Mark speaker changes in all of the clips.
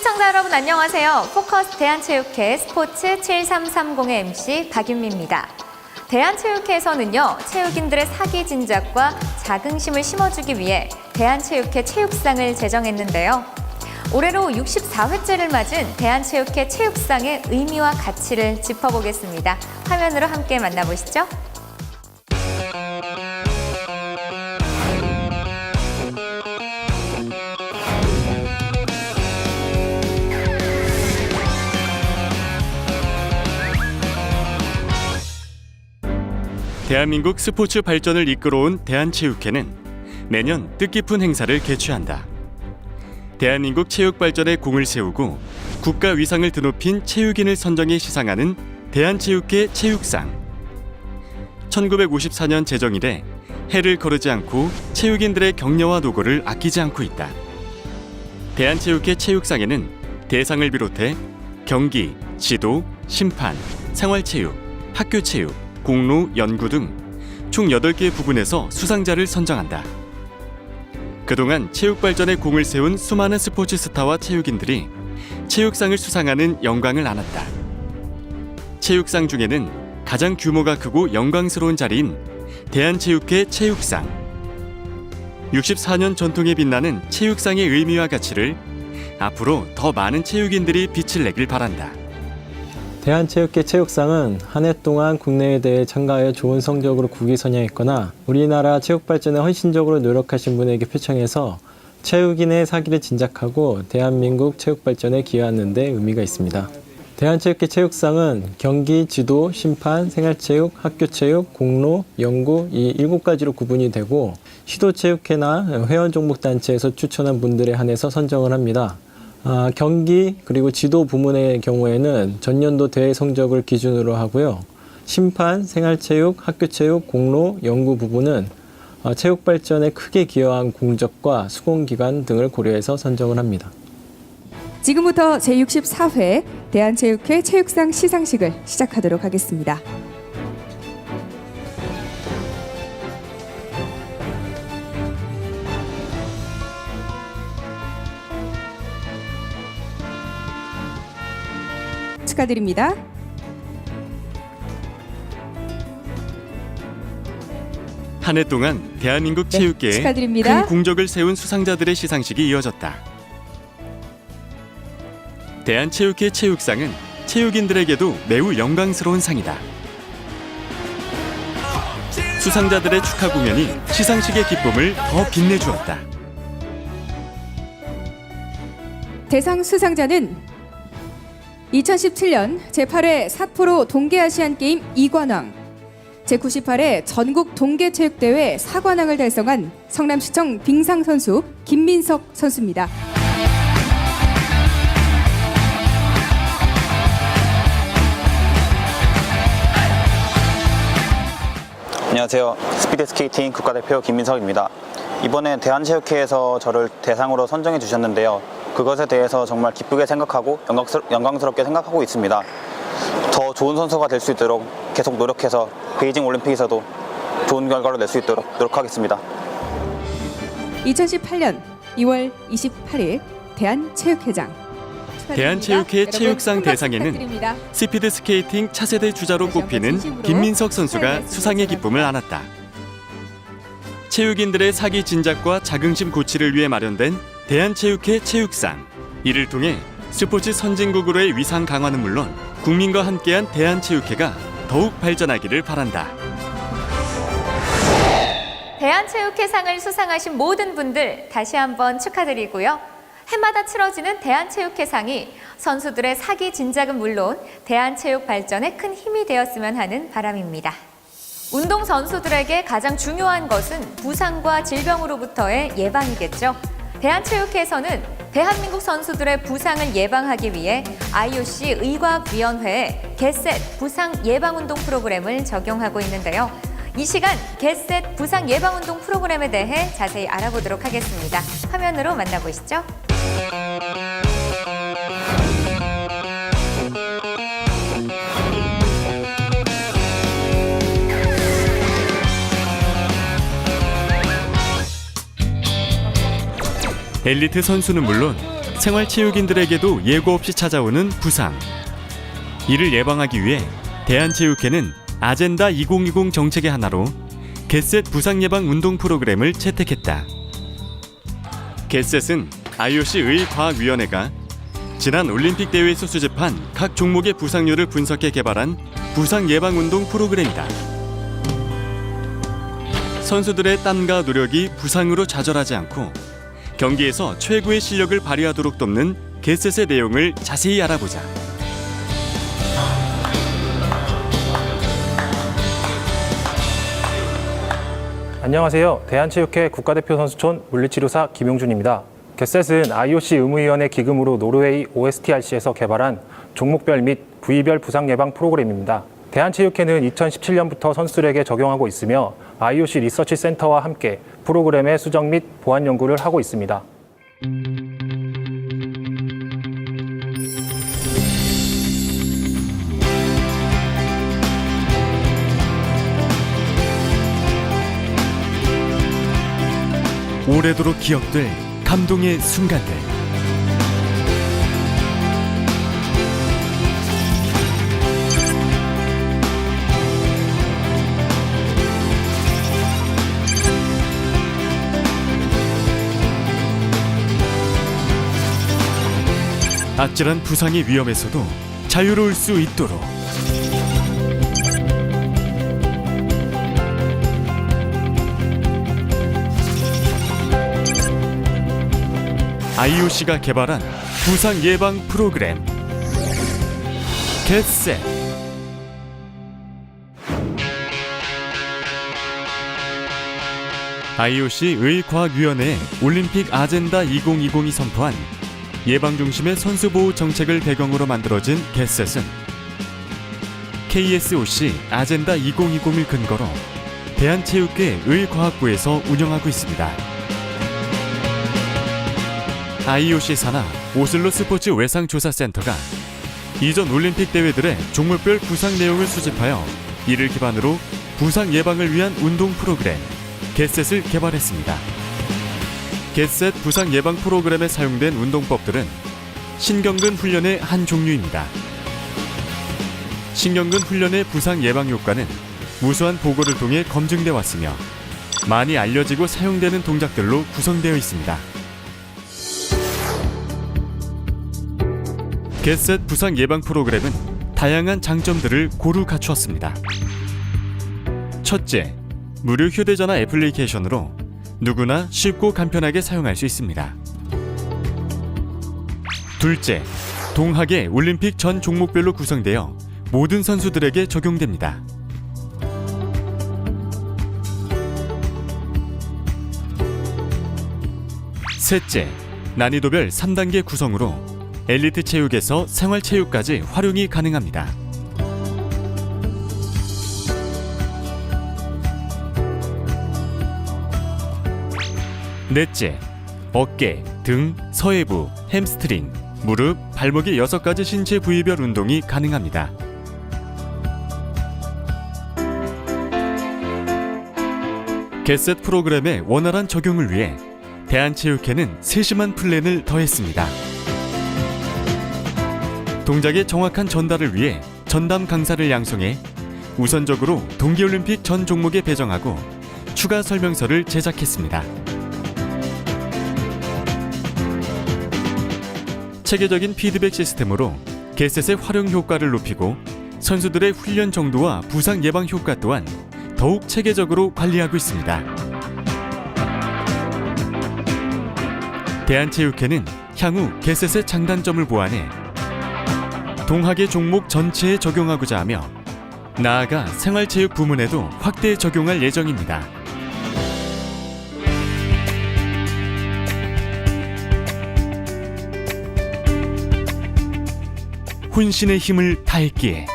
Speaker 1: 시청자 여러분 안녕하세요. 포커스 대한체육회 스포츠 7330의 MC 박윤미입니다. 대한체육회에서는요, 체육인들의 사기 진작과 자긍심을 심어주기 위해 대한체육회 체육상을 제정했는데요. 올해로 64회째를 맞은 대한체육회 체육상의 의미와 가치를 짚어보겠습니다. 화면으로 함께 만나보시죠.
Speaker 2: 대한민국 스포츠 발전을 이끌어온 대한체육회는 매년 뜻깊은 행사를 개최한다. 대한민국 체육 발전에 공을 세우고 국가 위상을 드높인 체육인을 선정해 시상하는 대한체육회 체육상. 1954년 제정 이래 해를 거르지 않고 체육인들의 격려와 노고를 아끼지 않고 있다. 대한체육회 체육상에는 대상을 비롯해 경기, 지도, 심판, 생활체육, 학교체육, 공로, 연구 등 총 8개 부분에서 수상자를 선정한다. 그동안 체육 발전에 공을 세운 수많은 스포츠 스타와 체육인들이 체육상을 수상하는 영광을 안았다. 체육상 중에는 가장 규모가 크고 영광스러운 자리인 대한체육회 체육상. 64년 전통에 빛나는 체육상의 의미와 가치를 앞으로 더 많은 체육인들이 빛을 내길 바란다.
Speaker 3: 대한체육회 체육상은 한 해 동안 국내에 대해 참가하여 좋은 성적으로 국위선양했거나 우리나라 체육 발전에 헌신적으로 노력하신 분에게 표창해서 체육인의 사기를 진작하고 대한민국 체육 발전에 기여하는 데 의미가 있습니다. 대한체육회 체육상은 경기, 지도, 심판, 생활체육, 학교체육, 공로, 연구 이 7가지로 구분이 되고 시도체육회나 회원종목단체에서 추천한 분들에 한해서 선정을 합니다. 경기 그리고 지도 부문의 경우에는 전년도 대회 성적을 기준으로 하고요. 심판, 생활체육, 학교체육, 공로, 연구 부분은 체육 발전에 크게 기여한 공적과 수공기관 등을 고려해서 선정을 합니다.
Speaker 4: 지금부터 제64회 대한체육회 체육상 시상식을 시작하도록 하겠습니다. 축하드립니다.
Speaker 2: 한 해 동안 대한민국 체육계에
Speaker 4: 축하드립니다.
Speaker 2: 큰 공적을 세운 수상자들의 시상식이 이어졌다. 대한체육회 체육상은 체육인들에게도 매우 영광스러운 상이다. 수상자들의 축하 공연이 시상식의 기쁨을 더 빛내주었다.
Speaker 4: 대상 수상자는 2017년 제8회 삿포로 동계아시안게임 2관왕, 제98회 전국 동계체육대회 4관왕을 달성한 성남시청 빙상선수 김민석 선수입니다.
Speaker 5: 안녕하세요. 스피드스케이팅 국가대표 김민석입니다. 이번에 대한체육회에서 저를 대상으로 선정해 주셨는데요. 그것에 대해서 정말 기쁘게 생각하고 영광스럽게 생각하고 있습니다. 더 좋은 선수가 될 수 있도록 계속 노력해서 베이징 올림픽에서도 좋은 결과를 낼 수 있도록 노력하겠습니다.
Speaker 4: 2018년 2월 28일 대한체육회장.
Speaker 2: 대한체육회 체육상 대상에는 스피드스케이팅 차세대 주자로 꼽히는 김민석 선수가 수상의 기쁨을 안았다. 체육인들의 사기 진작과 자긍심 고취를 위해 마련된 대한체육회 체육상. 이를 통해 스포츠 선진국으로의 위상 강화는 물론 국민과 함께한 대한체육회가 더욱 발전하기를 바란다.
Speaker 1: 대한체육회상을 수상하신 모든 분들 다시 한번 축하드리고요. 해마다 치러지는 대한체육회상이 선수들의 사기 진작은 물론 대한체육 발전에 큰 힘이 되었으면 하는 바람입니다. 운동 선수들에게 가장 중요한 것은 부상과 질병으로부터의 예방이겠죠. 대한체육회에서는 대한민국 선수들의 부상을 예방하기 위해 IOC 의과학위원회에 겟셋 부상 예방운동 프로그램을 적용하고 있는데요. 이 시간 겟셋 부상 예방운동 프로그램에 대해 자세히 알아보도록 하겠습니다. 화면으로 만나보시죠.
Speaker 2: 엘리트 선수는 물론 생활체육인들에게도 예고 없이 찾아오는 부상. 이를 예방하기 위해 대한체육회는 아젠다 2020 정책의 하나로 겟셋 부상 예방 운동 프로그램을 채택했다. 겟셋은 IOC 의과학위원회가 지난 올림픽 대회에서 수집한 각 종목의 부상률을 분석해 개발한 부상 예방 운동 프로그램이다. 선수들의 땀과 노력이 부상으로 좌절하지 않고 경기에서 최고의 실력을 발휘하도록 돕는 겟셋의 내용을 자세히 알아보자.
Speaker 6: 안녕하세요. 대한체육회 국가대표 선수촌 물리치료사 김용준입니다. 겟셋은 IOC 의무위원회 기금으로 노르웨이 OSTRC에서 개발한 종목별 및 부위별 부상 예방 프로그램입니다. 대한체육회는 2017년부터 선수들에게 적용하고 있으며 IOC 리서치 센터와 함께 프로그램의 수정 및 보완 연구를 하고 있습니다.
Speaker 2: 오래도록 기억될 감동의 순간들. 아찔한 부상의 위험에서도 자유로울 수 있도록 IOC가 개발한 부상 예방 프로그램 겟셋. IOC 의과학위원회 올림픽 아젠다 2020이 선포한 예방 중심의 선수 보호 정책을 배경으로 만들어진 겟셋은 KSOC 아젠다 2020을 근거로 대한체육회 의과학부에서 운영하고 있습니다. IOC 산하 오슬로 스포츠 외상조사센터가 이전 올림픽 대회들의 종목별 부상 내용을 수집하여 이를 기반으로 부상 예방을 위한 운동 프로그램 겟셋을 개발했습니다. 겟셋 부상 예방 프로그램에 사용된 운동법들은 신경근 훈련의 한 종류입니다. 신경근 훈련의 부상 예방 효과는 무수한 보고를 통해 검증돼 왔으며 많이 알려지고 사용되는 동작들로 구성되어 있습니다. 겟셋 부상 예방 프로그램은 다양한 장점들을 고루 갖추었습니다. 첫째, 무료 휴대전화 애플리케이션으로 누구나 쉽고 간편하게 사용할 수 있습니다. 둘째, 동학의 올림픽 전 종목별로 구성되어 모든 선수들에게 적용됩니다. 셋째, 난이도별 3단계 구성으로 엘리트 체육에서 생활체육까지 활용이 가능합니다. 넷째, 어깨, 등, 서해부, 햄스트링, 무릎, 발목의 6가지 신체 부위별 운동이 가능합니다. 겟셋 프로그램의 원활한 적용을 위해 대한체육회는 세심한 플랜을 더했습니다. 동작의 정확한 전달을 위해 전담 강사를 양성해 우선적으로 동계올림픽 전 종목에 배정하고 추가 설명서를 제작했습니다. 체계적인 피드백 시스템으로 겟셋의 활용 효과를 높이고 선수들의 훈련 정도와 부상 예방 효과 또한 더욱 체계적으로 관리하고 있습니다. 대한체육회는 향후 겟셋의 장단점을 보완해 동학의 종목 전체에 적용하고자 하며 나아가 생활체육 부문에도 확대 적용할 예정입니다. 혼신의 힘을 다했기에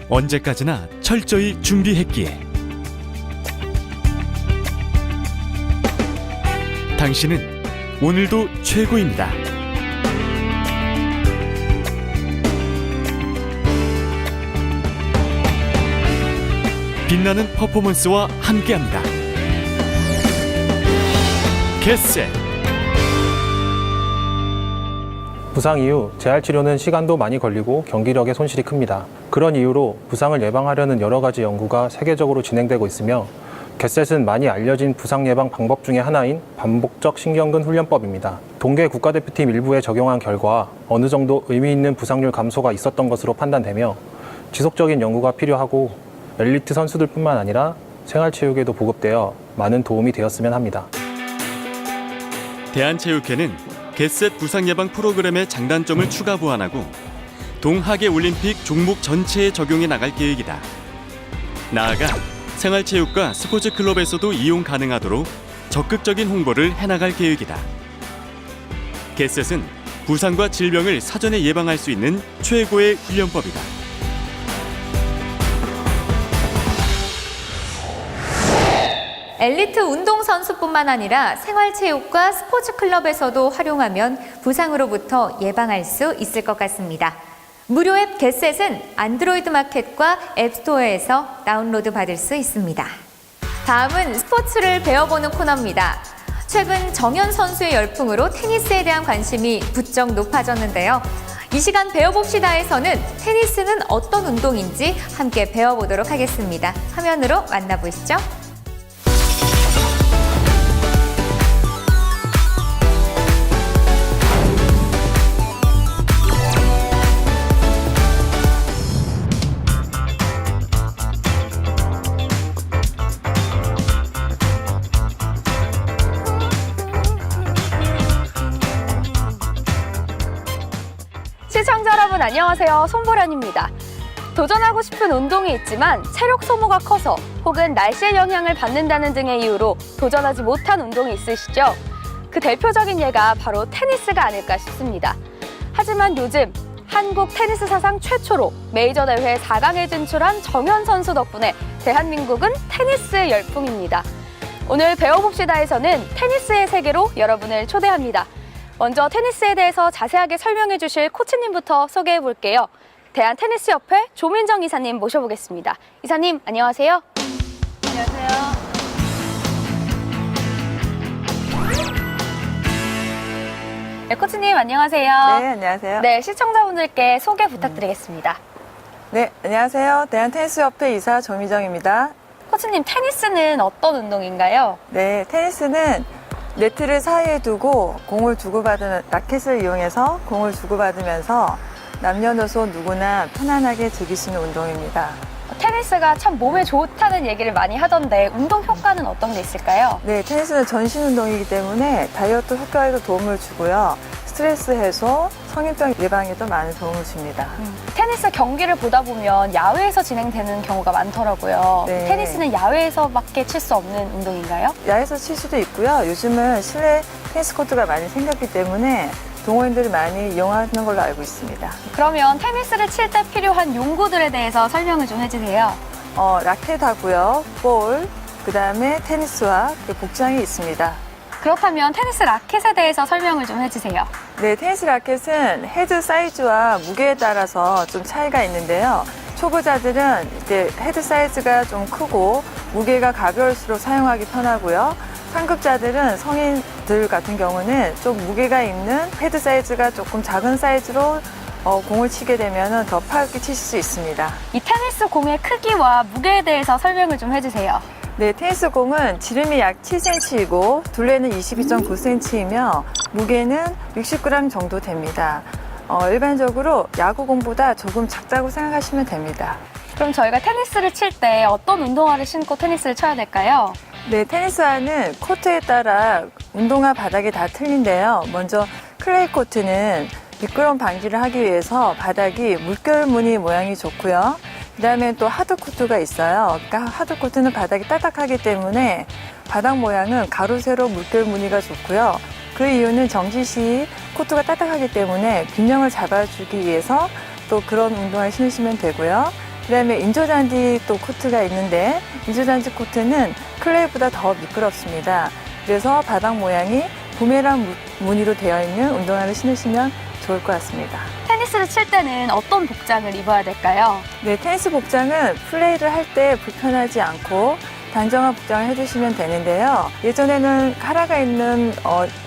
Speaker 2: 언제까지나 철저히 준비했기에 당신은 오늘도 최고입니다. 빛나는 퍼포먼스와 함께합니다. 겟셋.
Speaker 6: 부상 이후 재활 치료는 시간도 많이 걸리고 경기력에 손실이 큽니다. 그런 이유로 부상을 예방하려는 여러 가지 연구가 세계적으로 진행되고 있으며 겟셋은 많이 알려진 부상 예방 방법 중에 하나인 반복적 신경근 훈련법입니다. 동계 국가대표팀 일부에 적용한 결과 어느 정도 의미 있는 부상률 감소가 있었던 것으로 판단되며 지속적인 연구가 필요하고 엘리트 선수들뿐만 아니라 생활체육에도 보급되어 많은 도움이 되었으면 합니다.
Speaker 2: 대한체육회는 겟셋 부상 예방 프로그램의 장단점을 추가 보완하고 동하계 올림픽 종목 전체에 적용해 나갈 계획이다. 나아가 생활체육과 스포츠 클럽에서도 이용 가능하도록 적극적인 홍보를 해나갈 계획이다. 겟셋은 부상과 질병을 사전에 예방할 수 있는 최고의 훈련법이다.
Speaker 1: 엘리트 운동선수뿐만 아니라 생활체육과 스포츠 클럽에서도 활용하면 부상으로부터 예방할 수 있을 것 같습니다. 무료 앱 겟셋은 안드로이드 마켓과 앱스토어에서 다운로드 받을 수 있습니다. 다음은 스포츠를 배워보는 코너입니다. 최근 정현 선수의 열풍으로 테니스에 대한 관심이 부쩍 높아졌는데요. 이 시간 배워봅시다에서는 테니스는 어떤 운동인지 함께 배워보도록 하겠습니다. 화면으로 만나보시죠.
Speaker 7: 시청자 여러분 안녕하세요. 손보련입니다. 도전하고 싶은 운동이 있지만 체력 소모가 커서 혹은 날씨의 영향을 받는다는 등의 이유로 도전하지 못한 운동이 있으시죠? 그 대표적인 예가 바로 테니스가 아닐까 싶습니다. 하지만 요즘 한국 테니스 사상 최초로 메이저 대회 4강에 진출한 정현 선수 덕분에 대한민국은 테니스의 열풍입니다. 오늘 배워봅시다에서는 테니스의 세계로 여러분을 초대합니다. 먼저 테니스에 대해서 자세하게 설명해 주실 코치님부터 소개해 볼게요. 대한테니스협회 조민정 이사님 모셔보겠습니다. 이사님, 안녕하세요.
Speaker 8: 안녕하세요.
Speaker 7: 네, 코치님 안녕하세요.
Speaker 8: 네, 안녕하세요.
Speaker 7: 네, 시청자분들께 소개 부탁드리겠습니다.
Speaker 8: 네, 안녕하세요. 대한테니스협회 이사 조미정입니다.
Speaker 7: 코치님, 테니스는 어떤 운동인가요?
Speaker 8: 네, 테니스는 네트를 사이에 두고 공을 주고받은 라켓을 이용해서 공을 주고받으면서 남녀노소 누구나 편안하게 즐길 수 있는 운동입니다.
Speaker 7: 테니스가 참 몸에 좋다는 얘기를 많이 하던데 운동 효과는 어떤 게 있을까요?
Speaker 8: 네, 테니스는 전신 운동이기 때문에 다이어트 효과에도 도움을 주고요. 스트레스 해소, 성인병 예방에도 많은 도움을 줍니다.
Speaker 7: 테니스 경기를 보다 보면 야외에서 진행되는 경우가 많더라고요.
Speaker 8: 네.
Speaker 7: 테니스는 야외에서밖에 칠 수 없는 운동인가요?
Speaker 8: 야외에서 칠 수도 있고요. 요즘은 실내 테니스 코트가 많이 생겼기 때문에 동호인들이 많이 이용하는 걸로 알고 있습니다.
Speaker 7: 그러면 테니스를 칠 때 필요한 용구들에 대해서 설명을 좀 해주세요.
Speaker 8: 라켓하고요, 볼, 그 다음에 테니스화, 복장이 있습니다.
Speaker 7: 그렇다면 테니스 라켓에 대해서 설명을 좀 해주세요.
Speaker 8: 네, 테니스 라켓은 헤드 사이즈와 무게에 따라서 좀 차이가 있는데요. 초보자들은 이제 헤드 사이즈가 좀 크고 무게가 가벼울수록 사용하기 편하고요. 상급자들은 성인들 같은 경우는 좀 무게가 있는 헤드 사이즈가 조금 작은 사이즈로 공을 치게 되면 더 파랗게 치실 수 있습니다.
Speaker 7: 이 테니스 공의 크기와 무게에 대해서 설명을 좀 해주세요.
Speaker 8: 네, 테니스 공은 지름이 약 7cm이고 둘레는 22.9cm이며 무게는 60g 정도 됩니다. 일반적으로 야구공보다 조금 작다고 생각하시면 됩니다.
Speaker 7: 그럼 저희가 테니스를 칠 때 어떤 운동화를 신고 테니스를 쳐야 될까요?
Speaker 8: 네, 테니스화는 코트에 따라 운동화 바닥이 다 틀린데요. 먼저 클레이 코트는 미끄럼 방지를 하기 위해서 바닥이 물결 무늬 모양이 좋고요. 그 다음에 또 하드코트가 있어요. 그러니까 하드코트는 바닥이 딱딱하기 때문에 바닥 모양은 가로, 세로 물결 무늬가 좋고요. 그 이유는 정지시 코트가 딱딱하기 때문에 균형을 잡아주기 위해서 또 그런 운동화를 신으시면 되고요. 그 다음에 인조잔디 또 코트가 있는데 인조잔디 코트는 클레이보다 더 미끄럽습니다. 그래서 바닥 모양이 부메랑 무늬로 되어 있는 운동화를 신으시면 좋을 것 같습니다.
Speaker 7: 테니스를 칠 때는 어떤 복장을 입어야 될까요?
Speaker 8: 네, 테니스 복장은 플레이를 할 때 불편하지 않고 단정한 복장을 해주시면 되는데요. 예전에는 카라가 있는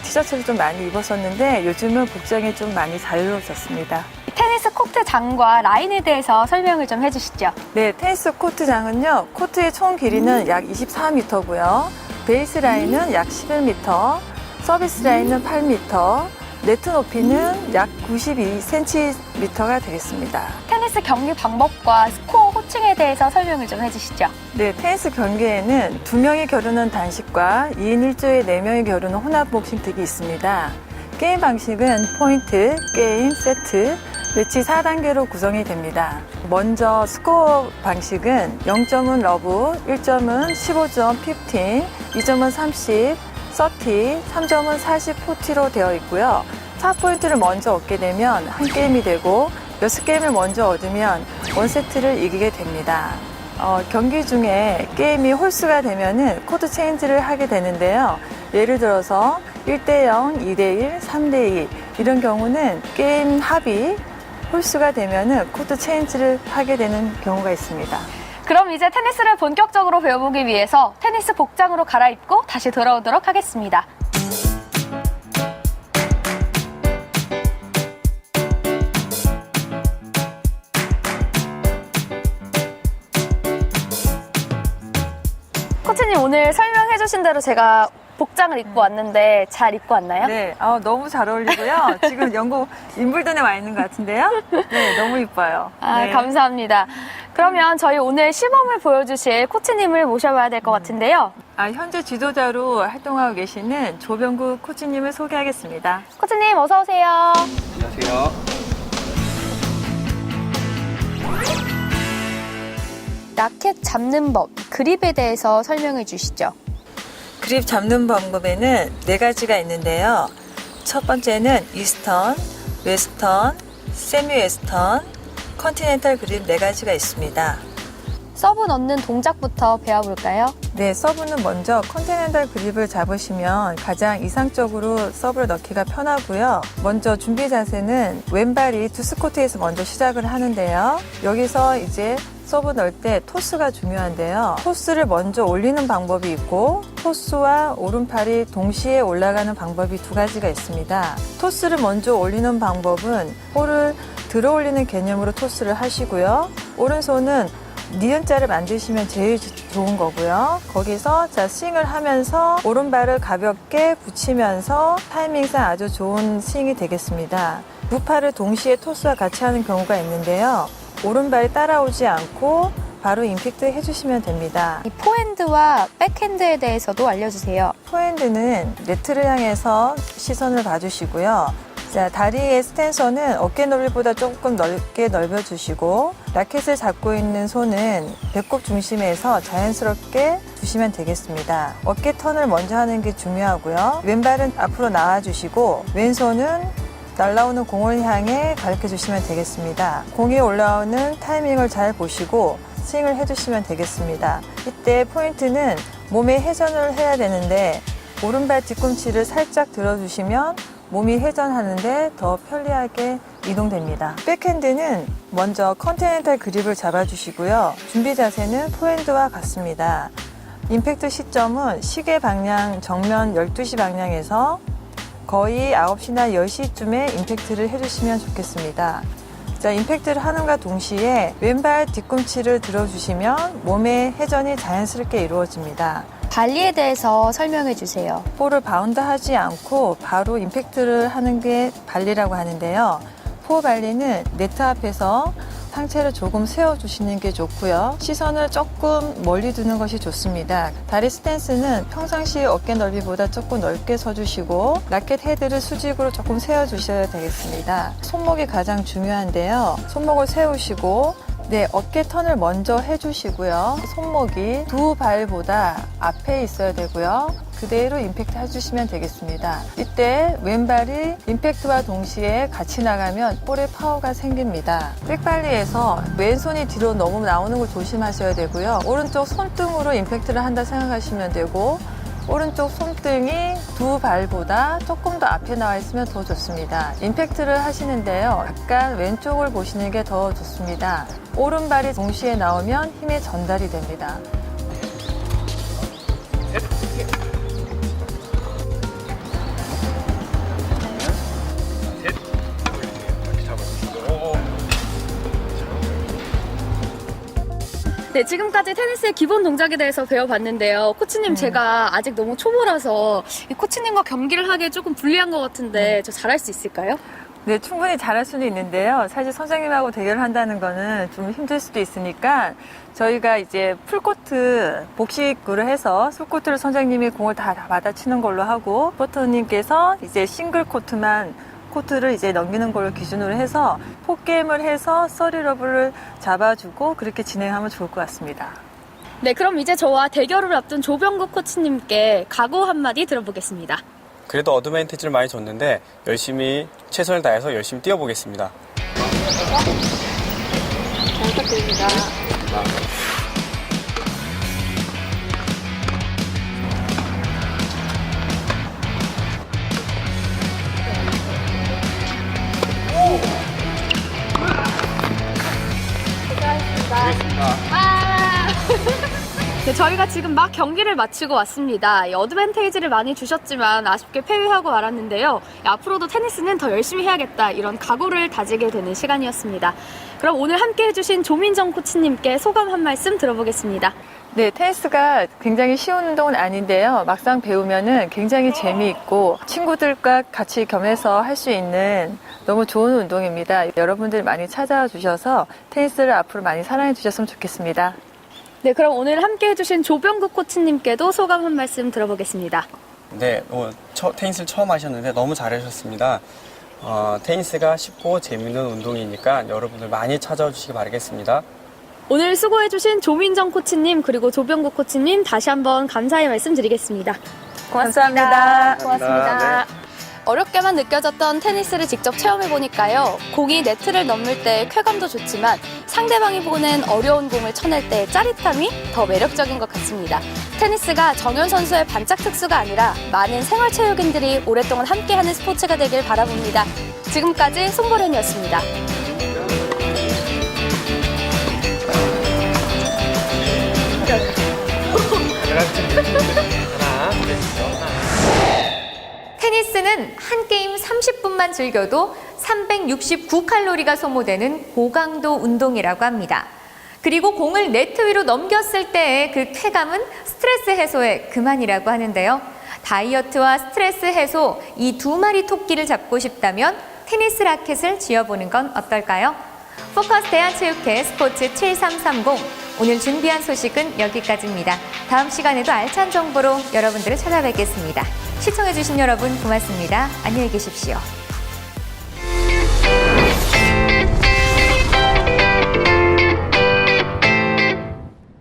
Speaker 8: 티셔츠를 좀 많이 입었었는데 요즘은 복장이 좀 많이 자유로워졌습니다.
Speaker 7: 테니스 코트장과 라인에 대해서 설명을 좀 해주시죠.
Speaker 8: 네, 테니스 코트장은요. 코트의 총 길이는 약 24m고요. 베이스 라인은 약 11m, 서비스 라인은 8m, 네트 높이는 약 92cm가 되겠습니다.
Speaker 7: 테니스 경기 방법과 스코어 호칭에 대해서 설명을 좀 해주시죠.
Speaker 8: 네, 테니스 경기에는 2명이 겨루는 단식과 2인 1조의 4명이 겨루는 혼합 복싱 득이 있습니다. 게임 방식은 포인트, 게임, 세트, 매치 4단계로 구성이 됩니다. 먼저 스코어 방식은 0점은 러브, 1점은 15점 15, 2점은 30, 30, 3점은 40, 40로 되어 있고요. 4포인트를 먼저 얻게 되면 한 게임이 되고 6게임을 먼저 얻으면 1세트를 이기게 됩니다. 경기 중에 게임이 홀수가 되면은 코트 체인지를 하게 되는데요. 예를 들어서 1대0, 2대1, 3대2 이런 경우는 게임 합이 홀수가 되면은 코트 체인지를 하게 되는 경우가 있습니다.
Speaker 7: 그럼 이제 테니스를 본격적으로 배워보기 위해서 테니스 복장으로 갈아입고 다시 돌아오도록 하겠습니다. 코치님 오늘 설명해주신 대로 제가 복장을 입고 왔는데 잘 입고 왔나요?
Speaker 8: 네, 너무 잘 어울리고요. 지금 영국 임블던에 와 있는 것 같은데요. 네, 너무 이뻐요. 네.
Speaker 7: 감사합니다. 그러면 저희 오늘 시범을 보여주실 코치님을 모셔봐야 될 것 같은데요.
Speaker 8: 현재 지도자로 활동하고 계시는 조병구 코치님을 소개하겠습니다.
Speaker 7: 코치님 어서 오세요.
Speaker 9: 안녕하세요.
Speaker 7: 라켓 잡는 법, 그립에 대해서 설명해 주시죠.
Speaker 8: 그립 잡는 방법에는 4가지가 있는데요. 첫 번째는 이스턴, 웨스턴, 세미 웨스턴, 컨티넨탈 그립 4가지가 있습니다.
Speaker 7: 서브 넣는 동작부터 배워볼까요?
Speaker 8: 네, 서브는 먼저 컨티넨탈 그립을 잡으시면 가장 이상적으로 서브를 넣기가 편하고요. 먼저 준비 자세는 왼발이 투스코트에서 먼저 시작을 하는데요. 여기서 이제 서브 넣을 때 토스가 중요한데요. 토스를 먼저 올리는 방법이 있고 토스와 오른팔이 동시에 올라가는 방법이 2가지가 있습니다. 토스를 먼저 올리는 방법은 볼을 들어 올리는 개념으로 토스를 하시고요. 오른손은 니은자를 만드시면 제일 좋은 거고요. 거기서 스윙을 하면서 오른발을 가볍게 붙이면서 타이밍상 아주 좋은 스윙이 되겠습니다. 두 팔을 동시에 토스와 같이 하는 경우가 있는데요. 오른발이 따라오지 않고 바로 임팩트 해주시면 됩니다.
Speaker 7: 이 포핸드와 백핸드에 대해서도 알려주세요.
Speaker 8: 포핸드는 네트를 향해서 시선을 봐주시고요. 자, 다리의 스탠서는 어깨 넓이보다 조금 넓게 넓혀주시고 라켓을 잡고 있는 손은 배꼽 중심에서 자연스럽게 두시면 되겠습니다. 어깨 턴을 먼저 하는 게 중요하고요. 왼발은 앞으로 나와주시고 왼손은 날아오는 공을 향해 가르쳐 주시면 되겠습니다. 공이 올라오는 타이밍을 잘 보시고 스윙을 해주시면 되겠습니다. 이때 포인트는 몸에 회전을 해야 되는데 오른발 뒤꿈치를 살짝 들어주시면 몸이 회전하는데 더 편리하게 이동됩니다. 백핸드는 먼저 컨티넨탈 그립을 잡아주시고요. 준비 자세는 포핸드와 같습니다. 임팩트 시점은 시계 방향 정면 12시 방향에서 거의 9시나 10시쯤에 임팩트를 해주시면 좋겠습니다. 자, 임팩트를 하는과 동시에 왼발 뒤꿈치를 들어주시면 몸의 회전이 자연스럽게 이루어집니다.
Speaker 7: 발리에 대해서 설명해 주세요.
Speaker 8: 볼을 바운드 하지 않고 바로 임팩트를 하는 게 발리라고 하는데요. 포 발리는 네트 앞에서 상체를 조금 세워주시는 게 좋고요. 시선을 조금 멀리 두는 것이 좋습니다. 다리 스탠스는 평상시 어깨 넓이보다 조금 넓게 서주시고 라켓 헤드를 수직으로 조금 세워주셔야 되겠습니다. 손목이 가장 중요한데요. 손목을 세우시고 어깨 턴을 먼저 해주시고요. 손목이 두 발보다 앞에 있어야 되고요. 그대로 임팩트 해주시면 되겠습니다. 이때 왼발이 임팩트와 동시에 같이 나가면 볼에 파워가 생깁니다. 백발리에서 왼손이 뒤로 너무 나오는 걸 조심하셔야 되고요. 오른쪽 손등으로 임팩트를 한다 생각하시면 되고 오른쪽 손등이 두 발보다 조금 더 앞에 나와 있으면 더 좋습니다. 임팩트를 하시는데요. 약간 왼쪽을 보시는 게 더 좋습니다. 오른발이 동시에 나오면 힘이 전달이 됩니다.
Speaker 7: 네, 지금까지 테니스의 기본 동작에 대해서 배워봤는데요. 코치님, 제가 아직 너무 초보라서 이 코치님과 경기를 하기에 조금 불리한 것 같은데 저 잘할 수 있을까요?
Speaker 8: 네, 충분히 잘할 수는 있는데요. 사실 선생님하고 대결을 한다는 거는 좀 힘들 수도 있으니까 저희가 이제 풀코트 복식으로 해서 풀코트를 선생님이 공을 다 받아치는 걸로 하고 포터님께서 이제 싱글 코트를 이제 넘기는 걸로 기준으로 해서 포게임을 해서 서리러브를 잡아주고 그렇게 진행하면 좋을 것 같습니다.
Speaker 7: 네, 그럼 이제 저와 대결을 앞둔 조병국 코치님께 각오 한마디 들어보겠습니다.
Speaker 9: 그래도 어드밴티지를 많이 줬는데 열심히 최선을 다해서 열심히 뛰어보겠습니다.
Speaker 7: 잘 부탁드립니다. 네, 저희가 지금 막 경기를 마치고 왔습니다. 이 어드밴테이지를 많이 주셨지만 아쉽게 패배하고 말았는데요. 앞으로도 테니스는 더 열심히 해야겠다, 이런 각오를 다지게 되는 시간이었습니다. 그럼 오늘 함께 해주신 조민정 코치님께 소감 한 말씀 들어보겠습니다.
Speaker 8: 네, 테니스가 굉장히 쉬운 운동은 아닌데요. 막상 배우면은 굉장히 재미있고 친구들과 같이 겸해서 할 수 있는 너무 좋은 운동입니다. 여러분들 많이 찾아와 주셔서 테니스를 앞으로 많이 사랑해 주셨으면 좋겠습니다.
Speaker 7: 네, 그럼 오늘 함께 해주신 조병국 코치님께도 소감 한 말씀 들어보겠습니다.
Speaker 9: 네, 테니스를 처음 하셨는데 너무 잘하셨습니다. 테니스가 쉽고 재밌는 운동이니까 여러분들 많이 찾아와 주시기 바라겠습니다.
Speaker 7: 오늘 수고해주신 조민정 코치님 그리고 조병국 코치님 다시 한번 감사의 말씀 드리겠습니다.
Speaker 8: 감사합니다.
Speaker 7: 고맙습니다. 어렵게만 느껴졌던 테니스를 직접 체험해보니까요. 공이 네트를 넘을 때 쾌감도 좋지만 상대방이 보낸 어려운 공을 쳐낼 때의 짜릿함이 더 매력적인 것 같습니다. 테니스가 정현 선수의 반짝 특수가 아니라 많은 생활체육인들이 오랫동안 함께하는 스포츠가 되길 바라봅니다. 지금까지 손보련이었습니다.
Speaker 1: 테니스는 한 게임 30분만 즐겨도 369칼로리가 소모되는 고강도 운동이라고 합니다. 그리고 공을 네트 위로 넘겼을 때의 그 쾌감은 스트레스 해소의 그만이라고 하는데요. 다이어트와 스트레스 해소, 이 두 마리 토끼를 잡고 싶다면 테니스 라켓을 쥐어보는 건 어떨까요? 포커스 대한체육회 스포츠 7330, 오늘 준비한 소식은 여기까지입니다. 다음 시간에도 알찬 정보로 여러분들을 찾아뵙겠습니다. 시청해주신 여러분 고맙습니다. 안녕히 계십시오.